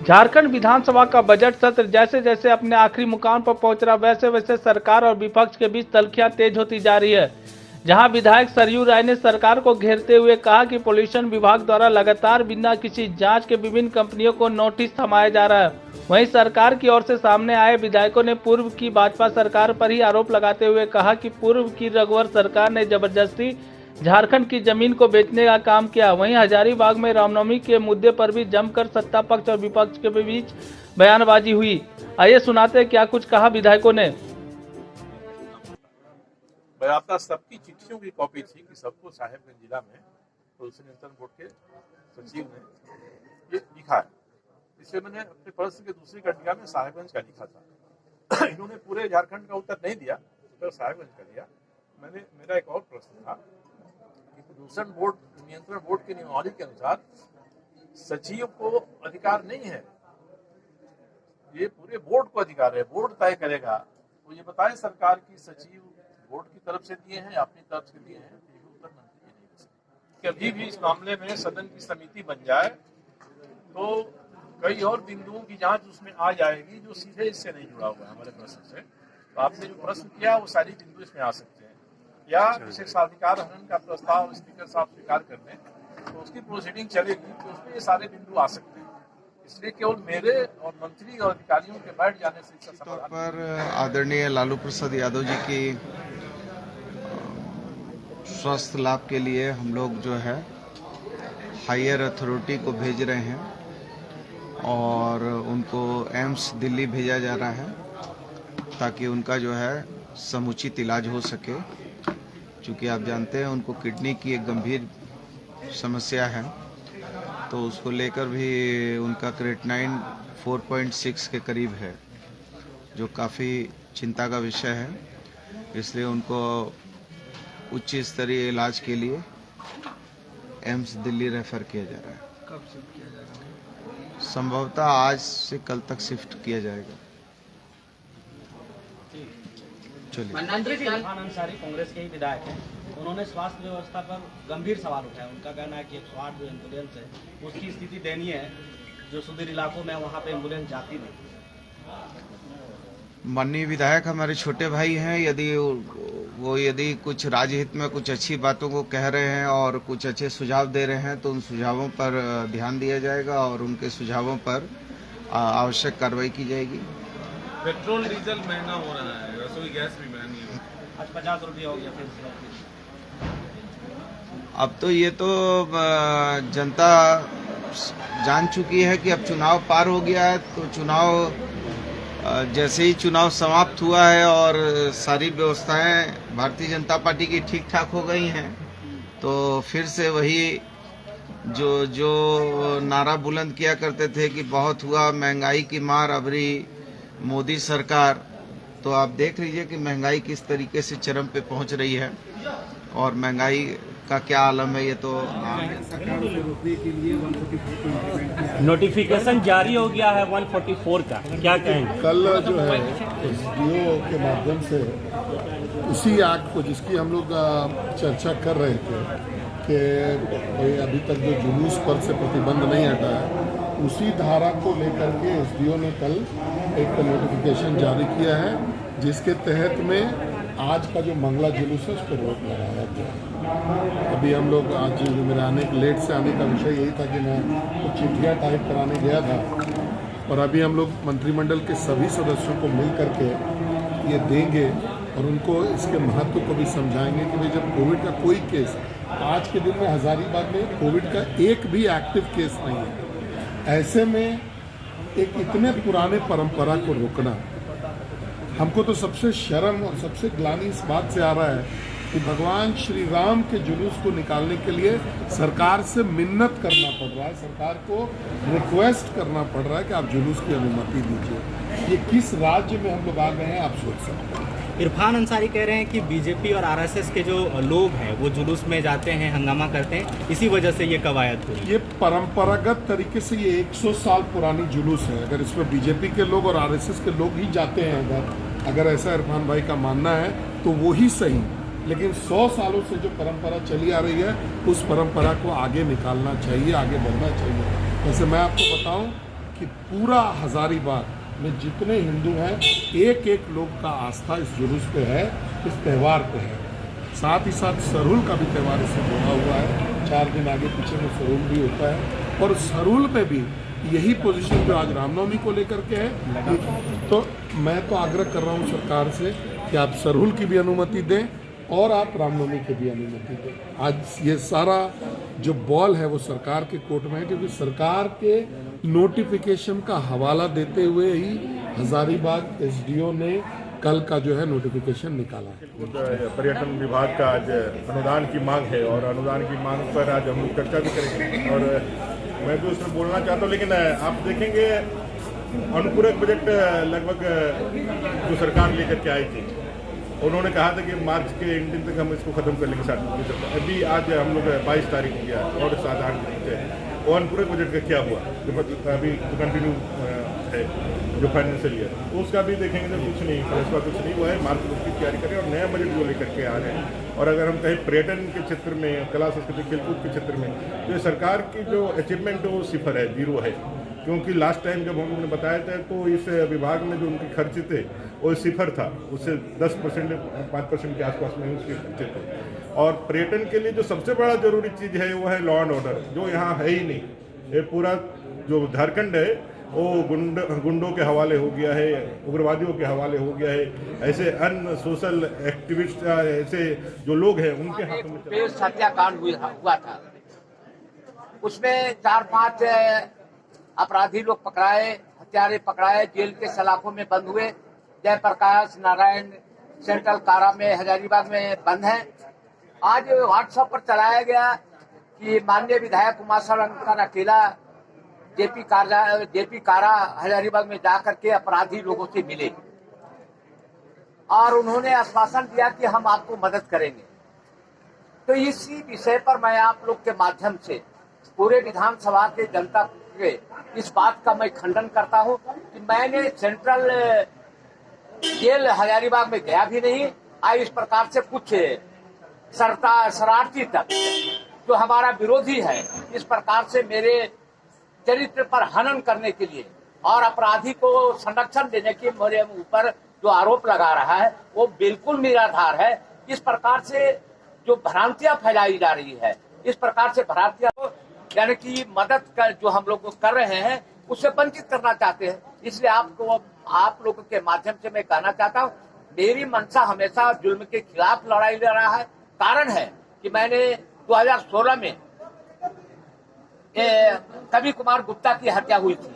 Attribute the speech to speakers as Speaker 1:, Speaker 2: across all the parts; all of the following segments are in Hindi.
Speaker 1: झारखंड विधानसभा का बजट सत्र जैसे जैसे अपने आखिरी मुकाम पर पहुंच रहा, वैसे वैसे सरकार और विपक्ष के बीच तल्खियां तेज होती जा रही है। जहां विधायक सरयू राय ने सरकार को घेरते हुए कहा कि पॉल्यूशन विभाग द्वारा लगातार बिना किसी जांच के विभिन्न कंपनियों को नोटिस थमाया जा रहा है। वहीं सरकार की ओर से सामने आए विधायकों ने पूर्व की भाजपा सरकार पर ही आरोप लगाते हुए कहा कि पूर्व की रघुवर सरकार ने जबरदस्ती झारखंड की जमीन को बेचने का काम किया। वहीं हजारीबाग में रामनवमी के मुद्दे पर भी जमकर सत्ता पक्ष और विपक्ष के बीच बयानबाजी हुई। आइए सुनाते हैं क्या कुछ कहा विधायकों ने।
Speaker 2: बयाता सबकी चिट्ठियों की कॉपी थी कि सबको साहेबगंज जिला में प्रदूषण नियंत्रण बोर्ड के सचिव ने ये लिखा है। इसलिए मैंने अपने प्रश्न के दूसरी कंडिका में साहेबगंज का लिखा था। इन्होंने पूरे झारखंड का उत्तर नहीं दिया, तो साहेबगंज का दिया। मेरा एक और प्रश्न था कि प्रदूषण बोर्ड नियंत्रण बोर्ड के नियमावली के अनुसार सचिव को अधिकार नहीं है, ये पूरे बोर्ड को अधिकार है, बोर्ड तय करेगा। तो ये बताएं सरकार की सचिव बोर्ड की तरफ से दिए हैं या अपनी तरफ से दिए हैं, उत्तर मंत्री नहीं दे सकते। अभी भी इस मामले में सदन की समिति बन जाए तो कई और बिंदुओं की जांच उसमें आ जाएगी जो सीधे इससे नहीं जुड़ा हुआ है हमारे प्रश्न से। तो आपने जो प्रश्न किया वो सारी बिंदु इसमें आ सकते हैं, या विशेषाधिकार हनन का प्रस्ताव स्पीकर साहब स्वीकार कर लें तो उसकी प्रोसीडिंग चलेगी, तो उसमें ये सारे बिंदु आ सकते हैं। इसलिए केवल मेरे और मंत्री और अधिकारियों के बैठ जाने से इसका समाधान
Speaker 3: पर आदरणीय लालू प्रसाद यादव जी की स्वास्थ्य लाभ के लिए हम लोग जो है हायर अथॉरिटी को भेज रहे हैं और उनको एम्स दिल्ली भेजा जा रहा है ताकि उनका जो है समुचित इलाज हो सके। क्योंकि आप जानते हैं उनको किडनी की एक गंभीर समस्या है, तो उसको लेकर भी उनका क्रिएटिनिन 4.6 के करीब है, जो काफ़ी चिंता का विषय है। इसलिए उनको उच्च स्तरीय इलाज के लिए एम्स दिल्ली रेफर किया जा रहा है।
Speaker 4: कब शिफ्ट किया जा रहा है?
Speaker 3: संभवतः आज से कल तक शिफ्ट किया जाएगा। चलिए।
Speaker 5: मंत्री इरफान अंसारी कांग्रेस के ही विधायक हैं, उन्होंने स्वास्थ्य व्यवस्था पर गंभीर सवाल उठाया। उनका कहना है कि 108 जो एम्बुलेंस है उसकी स्थिति दयनीय है, जो सुदूर इलाकों में वहाँ पे एम्बुलेंस जाती नहीं।
Speaker 3: माननीय विधायक हमारे छोटे भाई हैं, यदि कुछ राजहित में कुछ अच्छी बातों को कह रहे हैं और कुछ अच्छे सुझाव दे रहे हैं तो उन सुझावों पर ध्यान दिया जाएगा और उनके सुझावों पर आवश्यक कार्रवाई की जाएगी।
Speaker 4: पेट्रोल डीजल महंगा हो रहा है, रसोई गैस भी महंगी है।
Speaker 5: आज 50 रुपये हो गया फिर।
Speaker 3: अब तो ये तो जनता जान चुकी है कि अब चुनाव पार हो गया है, तो चुनाव जैसे ही चुनाव समाप्त हुआ है और सारी व्यवस्थाएं भारतीय जनता पार्टी की ठीक ठाक हो गई हैं, तो फिर से वही जो नारा बुलंद किया करते थे कि बहुत हुआ महंगाई की मार अबरी मोदी सरकार, तो आप देख लीजिए कि महंगाई किस तरीके से चरम पे पहुंच रही है और महंगाई का क्या आलम है। ये तो
Speaker 5: नोटिफिकेशन जारी हो गया है 144 का, क्या कहेंगे?
Speaker 6: कल जो है एसडीओ के माध्यम से उसी एक्ट को जिसकी हम लोग चर्चा कर रहे थे कि भाई अभी तक जो जुलूस पर से प्रतिबंध नहीं हटा है, उसी धारा को लेकर के एसडीओ ने कल एक नोटिफिकेशन जारी किया है, जिसके तहत में आज का जो मंगला जुलूस है उस पर रोक लगाया गया। अभी हम लोग आज मेरे लेट से आने का विषय यही था कि मैं कुछ चिट्ठियाँ टाइप कराने गया था, और अभी हम लोग मंत्रिमंडल के सभी सदस्यों को मिल करके ये देंगे और उनको इसके महत्व को भी समझाएंगे कि भाई जब कोविड का कोई केस, आज के दिन में हजारीबाग में कोविड का एक भी एक्टिव केस नहीं है, ऐसे में एक इतने पुराने परंपरा को रोकना, हमको तो सबसे शर्म और सबसे ग्लानि इस बात से आ रहा है कि भगवान श्री राम के जुलूस को निकालने के लिए सरकार से मिन्नत करना पड़ रहा है, सरकार को रिक्वेस्ट करना पड़ रहा है कि आप जुलूस की अनुमति दीजिए। ये किस राज्य में हम लोग आ गए हैं, आप सोच सकते हैं।
Speaker 5: इरफान अंसारी कह रहे हैं कि बीजेपी और आरएसएस के जो लोग हैं वो जुलूस में जाते हैं, हंगामा करते हैं, इसी वजह से ये कवायद हुई।
Speaker 6: ये परंपरागत तरीके से ये 100 साल पुरानी जुलूस है। अगर इसमें बीजेपी के लोग और आरएसएस के लोग ही जाते हैं, अगर ऐसा इरफान भाई का मानना है तो वो ही सही, लेकिन 100 सालों से जो परंपरा चली आ रही है उस परंपरा को आगे निकालना चाहिए, आगे बढ़ना चाहिए। वैसे मैं आपको बताऊं कि पूरा हजारीबाग में जितने हिंदू हैं, एक एक लोग का आस्था इस जुलूस पे है, इस त्यौहार पे है। साथ ही साथ सरहुल का भी त्यौहार इससे जुड़ा हुआ है। 4 दिन आगे पीछे में सरहुल भी होता है और सरहुल पे भी यही पोजीशन जो आज रामनवमी को लेकर के है। तो मैं तो आग्रह कर रहा हूँ सरकार से कि आप सरहुल की भी अनुमति दें और आप रामनवमी की भी अनुमति दें। आज ये सारा जो बॉल है वो सरकार के कोर्ट में है, क्योंकि सरकार के नोटिफिकेशन का हवाला देते हुए ही हजारीबाग एसडीओ ने कल का जो है नोटिफिकेशन निकाला है।
Speaker 7: पर्यटन विभाग का आज अनुदान की मांग है और अनुदान की मांग पर आज हम लोग चर्चा भी करेंगे और मैं भी उसमें बोलना चाहता हूँ। लेकिन आप देखेंगे अनुपूरक बजट लगभग जो सरकार लेकर के आई थी, उन्होंने कहा था कि मार्च के एंडिंग तक हम इसको खत्म कर लेंगे। अभी आज हम लोग 22 तारीख हो गया और 7-8 दिन से वो अनुपूरक बजट का क्या हुआ जो अभी कंटिन्यू है जो फाइनेंशियल ईयर, तो उसका भी देखेंगे तो कुछ नहीं, फैसला कुछ नहीं हुआ है। मार्च में उसकी तैयारी करें और नया बजट जो लेकर के आ रहे हैं। और अगर हम कहें पर्यटन के क्षेत्र में, कला संस्कृति खेलकूद के क्षेत्र में, तो सरकार की जो अचीवमेंट है वो 0 है, 0 है। क्योंकि लास्ट टाइम जब हम लोगों ने बताया था तो इस विभाग में जो उनके खर्चे थे वो 0 था, उससे 10% 5% के आसपास में उसके खर्चे थे। और पर्यटन के लिए जो सबसे बड़ा जरूरी चीज़ है वो है लॉ एंड ऑर्डर, जो यहाँ है ही नहीं। ये पूरा जो झारखंड है वो गुंडों के हवाले हो गया है, उग्रवादियों के हवाले हो गया है। ऐसे अन्य सोशल एक्टिविस्ट ऐसे जो लोग हैं उनके हाथों में
Speaker 8: पेश हत्याकांड हुआ था, उसमें 4-5 अपराधी लोग पकड़ाए, हत्यारे पकड़ाए, जेल के सलाखों में बंद हुए। जयप्रकाश नारायण सेंट्रल कारा में हजारीबाग में बंद है। आज व्हाट्सएप पर चलाया गया कि माननीय विधायक उमाशंकर अंकर अकेला जेपी कारा हजारीबाग में जाकर के अपराधी लोगों से मिले और उन्होंने आश्वासन दिया कि हम आपको मदद करेंगे। तो इसी विषय पर मैं आप लोग के माध्यम से पूरे विधानसभा के जनता के इस बात का मैं खंडन करता हूं कि मैंने सेंट्रल जेल हजारीबाग में गया भी नहीं। आज इस प्रकार से कुछ शरारती तत्व जो हमारा विरोधी है, इस प्रकार से मेरे चरित्र पर हनन करने के लिए और अपराधी को संरक्षण देने के मेरे ऊपर जो आरोप लगा रहा है वो बिल्कुल निराधार है। इस प्रकार से जो भ्रांतियां फैलाई जा रही है, इस प्रकार से भ्रांतियां यानी कि मदद कर जो हम लोग कर रहे हैं उससे वंचित करना चाहते हैं। इसलिए आप लोगों के माध्यम से मैं कहना चाहता हूँ, मेरी मंशा हमेशा जुल्म के खिलाफ लड़ाई लड़ रहा है। कारण है कि मैंने 2016 में कवि कुमार गुप्ता की हत्या हुई थी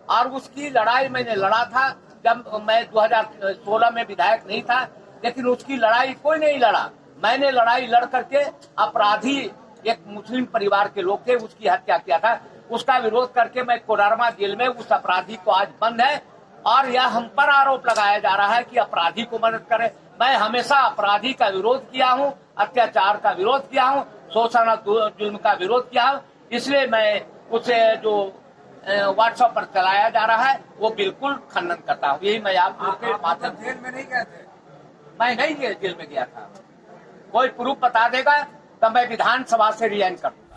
Speaker 8: और उसकी लड़ाई मैंने लड़ा था जब मैं 2016 में विधायक नहीं था, लेकिन उसकी लड़ाई कोई नहीं लड़ा। मैंने लड़ाई लड़ करके अपराधी एक मुस्लिम परिवार के लोग थे, उसकी हत्या किया था। उसका विरोध करके मैं कोडरमा जेल में उस अपराधी को आज बंद है और यह हम पर आरोप लगाया जा रहा है कि अपराधी को मदद करे। मैं हमेशा अपराधी का विरोध किया हूँ, अत्याचार का विरोध किया हूँ, शोषण जुल्म का विरोध किया हूँ। इसलिए मैं उसे जो व्हाट्सएप पर चलाया जा रहा है वो बिल्कुल खंडन करता हूँ। यही मैं आप लोग के माध्यम से। जेल में नहीं गए थे? मैं नहीं जेल में गया था। कोई प्रूफ बता देगा तो मैं विधानसभा से रिजाइन कर दूंगा।